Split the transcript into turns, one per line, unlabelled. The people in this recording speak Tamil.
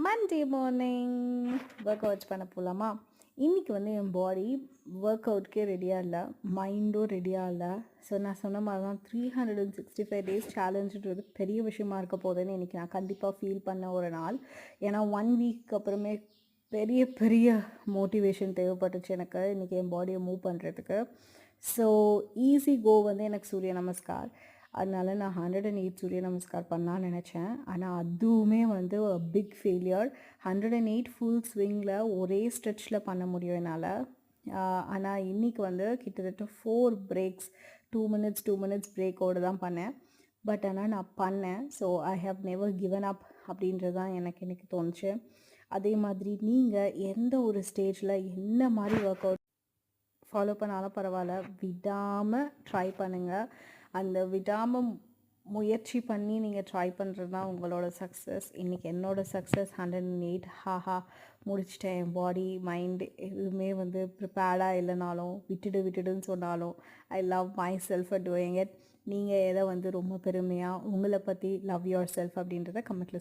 மண்டே மார்னிங் ஒர்க் அவுட்ஸ் பண்ண போகலாமா? இன்றைக்கி வந்து என் பாடி ஒர்க் அவுட்கே ரெடியாக இல்லை, மைண்டும் ரெடியாக இல்லை. ஸோ நான் சொன்ன மாதிரி தான் 365 டேஸ் சேலஞ்சுன்றது பெரிய விஷயமா இருக்க போகுதுன்னு இன்றைக்கி நான் கண்டிப்பாக ஃபீல் பண்ண ஒரு நாள். ஏன்னா 1 வீக் அப்புறமே பெரிய பெரிய மோட்டிவேஷன் தேவைப்பட்டுச்சு எனக்கு இன்றைக்கி என் பாடியை மூவ் பண்ணுறதுக்கு. ஸோ ஈஸி கோ வந்து எனக்கு சூரிய நமஸ்கார். அதனால நான் 108 சூரிய நமஸ்கார் பண்ணலான்னு நினச்சேன். ஆனால் அதுவுமே வந்து பிக் ஃபெயிலியர். 108 ஃபுல் ஸ்விங்கில் ஒரே ஸ்ட்ரெச்சில் பண்ண முடியும் என்னால். ஆனால் இன்றைக்கி வந்து கிட்டத்தட்ட 4 பிரேக்ஸ், 2 மினிட்ஸ் 2 மினிட்ஸ் பிரேக்கோடு தான் பண்ணேன். பட் ஆனால் நான் பண்ணேன். So I have never given up அப்படின்றது தான் எனக்கு தோணுச்சு. அதே மாதிரி நீங்கள் எந்த ஒரு ஸ்டேஜில் என்ன மாதிரி ஒர்க் அவுட் ஃபாலோ பண்ணாலும் பரவாயில்ல, விடாமல் ட்ரை பண்ணுங்கள். அந்த விடாமல் முயற்சி பண்ணி நீங்கள் ட்ரை பண்ணுறது தான் உங்களோட சக்ஸஸ். இன்றைக்கி என்னோடய சக்ஸஸ் 108. ஹாஹா முடிச்சிட்டேன். என் பாடி மைண்ட் எதுவுமே வந்து ப்ரிப்பேர்டாக இல்லைனாலும் விட்டுடுன்னு சொன்னாலும் I love my self for doing it. நீங்கள் எதை வந்து ரொம்ப பெருமையாக உங்களை பற்றி லவ் யுவர் செல்ஃப் அப்படின்றத கமெண்ட்டில்